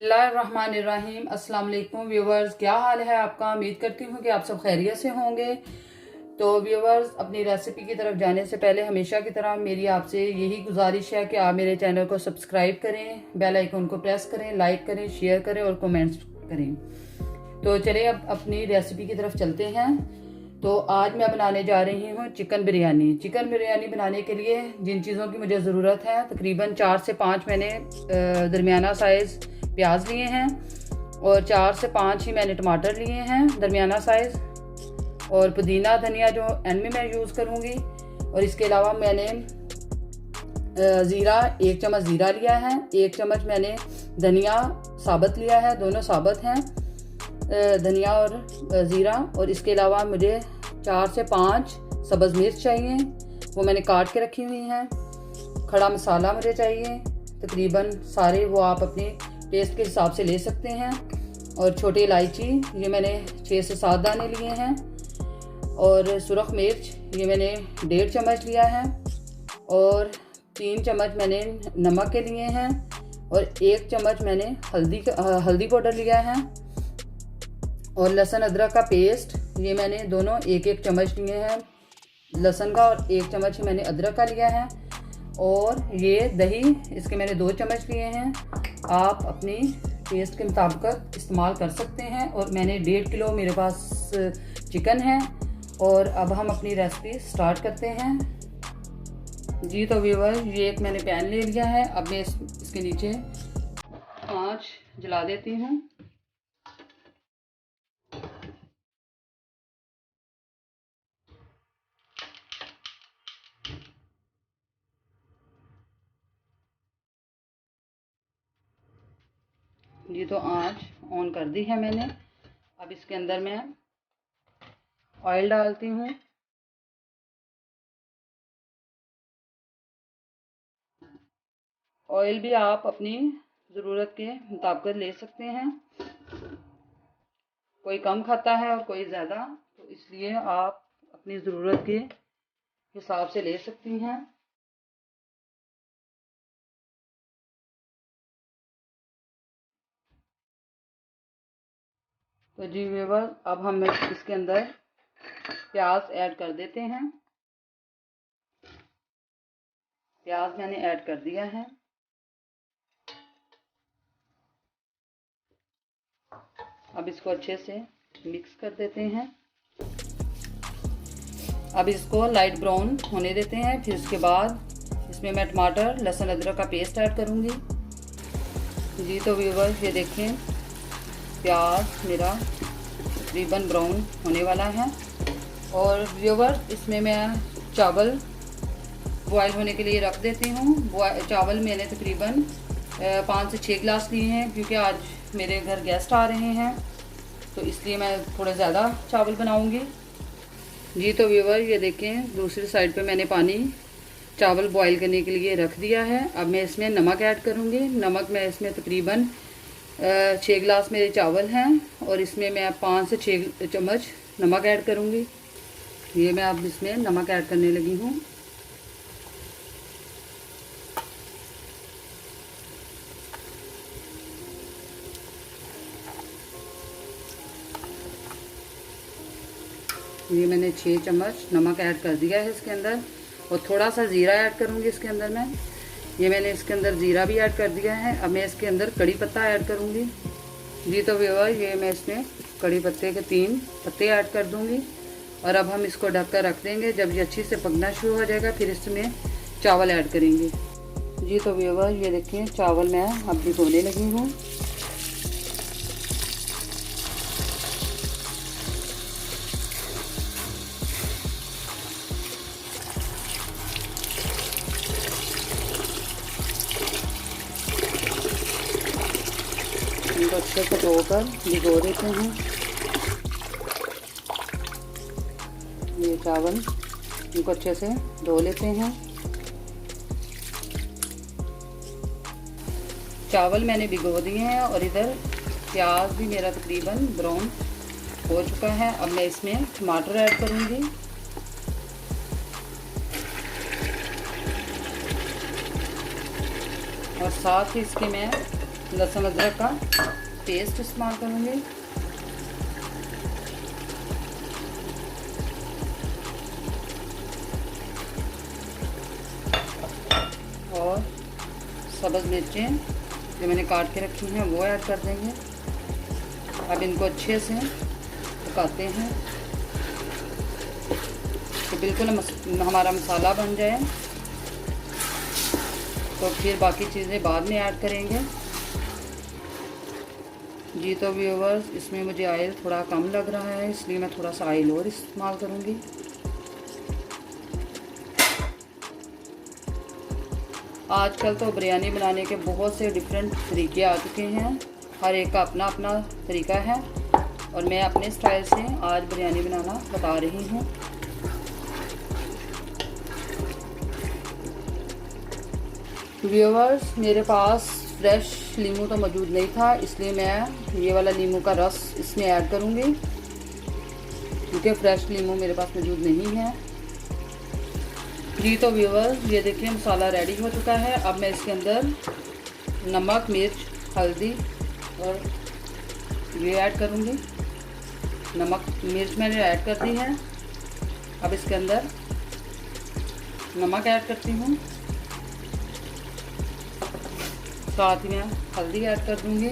बिस्मिल्लाहिर्रहमानिर्रहीम। अस्सलाम वालेकुम व्यूवर्स, क्या हाल है आपका। उम्मीद करती हूँ कि आप सब खैरियत से होंगे। तो व्यूवर्स, अपनी रेसिपी की तरफ जाने से पहले हमेशा की तरह मेरी आपसे यही गुजारिश है कि आप मेरे चैनल को सब्सक्राइब करें, बेल आइकन को प्रेस करें, लाइक करें, शेयर करें और कमेंट्स करें। तो चलिए अब अपनी रेसिपी की तरफ चलते हैं। तो आज मैं बनाने जा रही हूँ चिकन बिरयानी। चिकन बिरयानी बनाने के लिए जिन चीज़ों की मुझे ज़रूरत है, तकरीबन 4 से 5 मैंने दरमियाना साइज़ प्याज लिए हैं और 4 से 5 ही मैंने टमाटर लिए हैं दरमियाना साइज़, और पुदीना धनिया जो एंड में मैं यूज़ करूँगी। और इसके अलावा मैंने ज़ीरा 1 चम्मच ज़ीरा लिया है, 1 चम्मच मैंने धनिया साबुत लिया है, दोनों साबुत हैं धनिया और ज़ीरा। और इसके अलावा मुझे 4 से 5 सब्ज़ मिर्च चाहिए, वो मैंने काट के रखी हुई हैं। खड़ा मसाला मुझे चाहिए तकरीबन सारे, वो आप अपने टेस्ट के हिसाब से ले सकते हैं। और छोटी इलायची ये मैंने 6 से 7 दाने लिए हैं। और सुरख मिर्च ये मैंने 1.5 चम्मच लिया है। और 3 चम्मच मैंने नमक के लिए हैं। और 1 चम्मच मैंने हल्दी पाउडर लिया है। और लहसुन अदरक का पेस्ट ये मैंने दोनों 1-1 चम्मच लिए हैं लहसुन का, और 1 चम्मच मैंने अदरक का लिया है। और ये दही इसके मैंने 2 चम्मच लिए हैं। आप अपनी टेस्ट के मुताबिक इस्तेमाल कर सकते हैं। और मैंने 1.5 किलो मेरे पास चिकन है। और अब हम अपनी रेसिपी स्टार्ट करते हैं जी। तो व्यूअर, ये एक मैंने पैन ले लिया है। अब मैं इसके नीचे आंच जला देती हूँ। जी तो आंच ऑन कर दी है मैंने। अब इसके अंदर मैं ऑयल डालती हूँ। ऑयल भी आप अपनी ज़रूरत के मुताबिक ले सकते हैं, कोई कम खाता है और कोई ज़्यादा, तो इसलिए आप अपनी ज़रूरत के हिसाब से ले सकती हैं। तो जी व्यूअर, अब हम इसके अंदर प्याज ऐड कर देते हैं। प्याज मैंने ऐड कर दिया है। अब इसको अच्छे से मिक्स कर देते हैं। अब इसको लाइट ब्राउन होने देते हैं। फिर उसके बाद इसमें मैं टमाटर लहसुन अदरक का पेस्ट ऐड करूँगी जी। तो व्यूअर्स, ये देखें प्याज मेरा तकरीबन ब्राउन होने वाला है। और व्यूअर्स, इसमें मैं चावल बॉयल होने के लिए रख देती हूँ। चावल मैंने तकरीबन 5 से 6 गिलास लिए हैं, क्योंकि आज मेरे घर गेस्ट आ रहे हैं, तो इसलिए मैं थोड़ा ज़्यादा चावल बनाऊँगी जी। तो व्यूअर, ये देखें दूसरी साइड पे मैंने पानी चावल बॉईल करने के लिए रख दिया है। अब मैं इसमें नमक ऐड करूँगी। नमक मैं इसमें तकरीबन 6 गिलास मेरे चावल हैं, और इसमें मैं 5 से 6 चम्मच नमक ऐड करूँगी। ये मैं अब इसमें नमक ऐड करने लगी हूँ। ये मैंने 6 चम्मच नमक ऐड कर दिया है इसके अंदर। और थोड़ा सा ज़ीरा ऐड करूँगी इसके अंदर मैं। ये मैंने इसके अंदर ज़ीरा भी ऐड कर दिया है। अब मैं इसके अंदर कड़ी पत्ता ऐड करूँगी जी। तो व्यूअर, ये मैं इसमें कड़ी पत्ते के 3 पत्ते ऐड कर दूँगी। और अब हम इसको ढक कर रख देंगे। जब ये अच्छी से पकना शुरू हो जाएगा, फिर इसमें चावल ऐड करेंगे जी। तो व्यूअर, ये देखिए चावल मैं अब भिगोने लगी हूँ। इनको अच्छे से धोकर भिगो देते हैं। ये चावल इनको अच्छे से धो लेते हैं। चावल मैंने भिगो दिए हैं। और इधर प्याज भी मेरा तकरीबन ब्राउन हो चुका है। अब मैं इसमें टमाटर ऐड करूँगी। और साथ ही इसके मैं लहसुन अदरक का पेस्ट इस्तेमाल करूँगी। और सब्ज़ मिर्चें जो मैंने काट के रखी हैं वो ऐड कर देंगे। अब इनको अच्छे से पकाते हैं तो बिल्कुल हमारा मसाला बन जाए, तो फिर बाकी चीज़ें बाद में ऐड करेंगे। जी तो व्यूवर्स, इसमें मुझे ऑयल थोड़ा कम लग रहा है, इसलिए मैं थोड़ा सा ऑयल और इस्तेमाल करूँगी। आजकल तो बिरयानी बनाने के बहुत से डिफरेंट तरीके आ चुके हैं, हर एक का अपना अपना तरीका है और मैं अपने स्टाइल से आज बिरयानी बनाना बता रही हूँ। व्यूवर्स, मेरे पास फ्रेश नींबू तो मौजूद नहीं था, इसलिए मैं ये वाला नींबू का रस इसमें ऐड करूँगी, क्योंकि फ्रेश नींबू मेरे पास मौजूद नहीं है। जी तो व्यूवर्स, ये देखिए मसाला रेडी हो चुका है। अब मैं इसके अंदर नमक, मिर्च, हल्दी और ये ऐड करूँगी। नमक मिर्च मैंने ऐड कर दी है। अब इसके अंदर नमक ऐड करती हूँ, साथ में हल्दी ऐड कर दूँगी।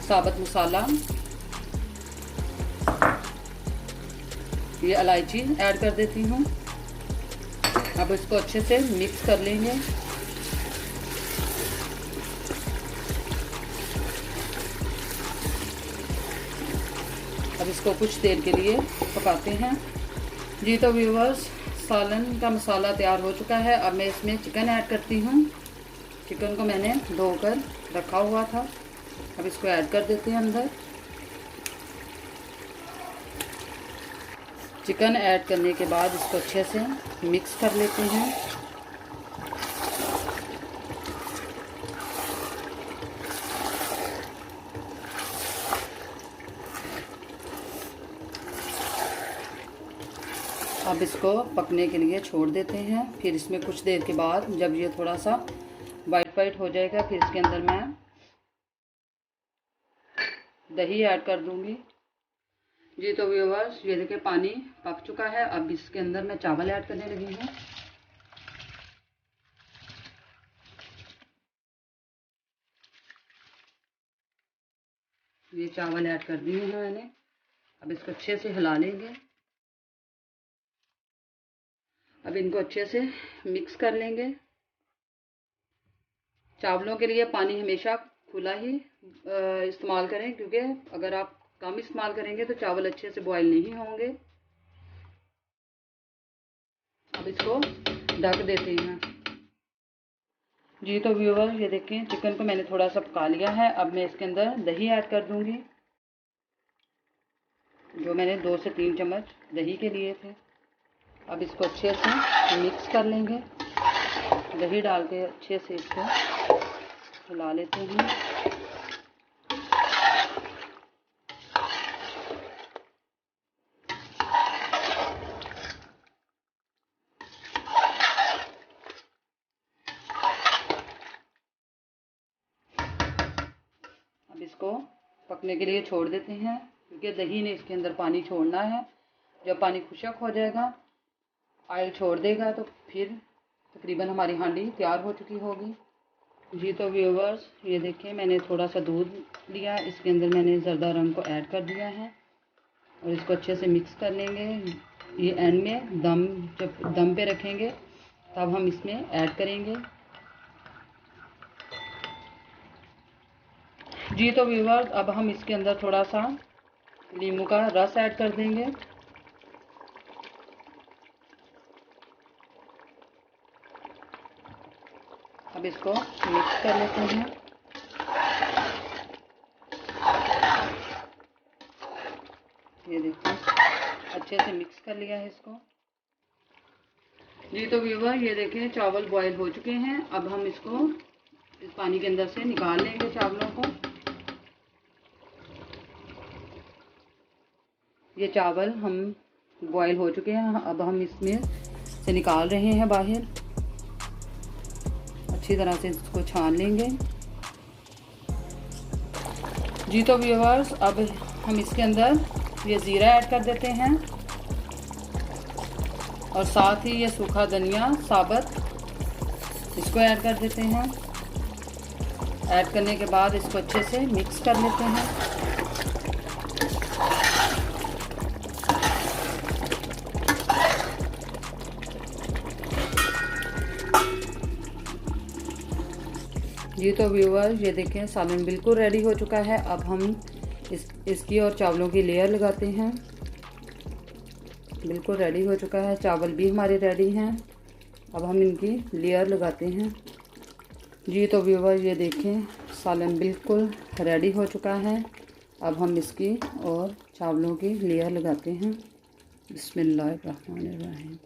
साबुत मसाला, ये इलायची ऐड कर देती हूँ। अब इसको अच्छे से मिक्स कर लेंगे। अब इसको कुछ देर के लिए पकाते हैं। जी तो व्यूवर्स, सालन का मसाला तैयार हो चुका है। अब मैं इसमें चिकन ऐड करती हूँ। चिकन को मैंने धोकर रखा हुआ था, अब इसको ऐड कर देते हैं अंदर। चिकन ऐड करने के बाद इसको अच्छे से मिक्स कर लेते हैं। अब इसको पकने के लिए छोड़ देते हैं। फिर इसमें कुछ देर के बाद जब ये थोड़ा सा वाइट वाइट हो जाएगा, फिर इसके अंदर मैं दही ऐड कर दूंगी। जी तो व्यूवर्स, ये देखिए पानी पक चुका है। अब इसके अंदर मैं चावल ऐड करने लगी हूँ। ये चावल ऐड कर दिए हैं मैंने। अब इसको अच्छे से हिला लेंगे। अब इनको अच्छे से मिक्स कर लेंगे। चावलों के लिए पानी हमेशा खुला ही इस्तेमाल करें, क्योंकि अगर आप कम इस्तेमाल करेंगे तो चावल अच्छे से बॉईल नहीं होंगे। अब इसको ढक देते हैं। जी तो व्यूअर, ये देखें चिकन को मैंने थोड़ा सा पका लिया है। अब मैं इसके अंदर दही ऐड कर दूंगी, जो मैंने 2 से 3 चम्मच दही के लिए थे। अब इसको अच्छे से मिक्स कर लेंगे। दही डाल के अच्छे से इसको हिला लेते हैं। अब इसको पकने के लिए छोड़ देते हैं, क्योंकि दही ने इसके अंदर पानी छोड़ना है। जब पानी खुशक हो जाएगा, ऑयल छोड़ देगा, तो फिर तकरीबन हमारी हांडी तैयार हो चुकी होगी। जी तो व्यूवर्स, ये देखिए मैंने थोड़ा सा दूध लिया, इसके अंदर मैंने ज़र्दा रंग को ऐड कर दिया है और इसको अच्छे से मिक्स कर लेंगे। ये एंड में जब दम पे रखेंगे तब हम इसमें ऐड करेंगे। जी तो व्यूवर्स, अब हम इसके अंदर थोड़ा सा नींबू का रस ऐड कर देंगे। अब इसको मिक्स कर लेते हैं। ये देखिए अच्छे से मिक्स कर लिया है इसको। जी तो व्यूवर, ये देखें चावल बॉईल हो चुके हैं। अब हम इसको इस पानी के अंदर से निकाल लेंगे चावलों को। ये चावल हम बॉईल हो चुके हैं। अब हम इसमें से निकाल रहे हैं बाहर। अच्छी तरह से इसको छान लेंगे जी। तो व्यूअर्स, अब हम इसके अंदर ये ज़ीरा ऐड कर देते हैं और साथ ही ये सूखा धनिया साबुत इसको ऐड कर देते हैं। ऐड करने के बाद इसको अच्छे से मिक्स कर लेते हैं। जी तो व्यूअर्स, ये देखें सालन बिल्कुल रेडी हो चुका है। अब हम इसकी और चावलों की लेयर लगाते हैं। बिल्कुल रेडी हो चुका है, चावल भी हमारे रेडी हैं। अब हम इनकी लेयर लगाते हैं जी। तो व्यूअर्स, ये देखें सालन बिल्कुल रेडी हो चुका है। अब हम इसकी और चावलों की लेयर लगाते हैं। बिस्मिल्लाहिर्रहमानिर्रहीम।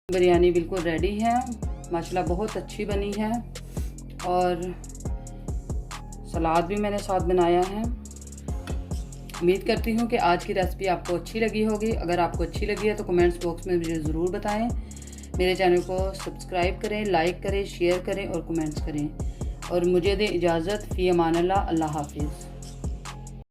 बिरयानी बिल्कुल रेडी है, माशाल्लाह बहुत अच्छी बनी है। और सलाद भी मैंने साथ बनाया है। उम्मीद करती हूँ कि आज की रेसिपी आपको अच्छी लगी होगी। अगर आपको अच्छी लगी है तो कमेंट्स बॉक्स में मुझे ज़रूर बताएं। मेरे चैनल को सब्सक्राइब करें, लाइक करें, शेयर करें और कमेंट्स करें। और मुझे दें इजाज़त। फ़ी अमान अल्लाह। अल्लाह हाफिज़।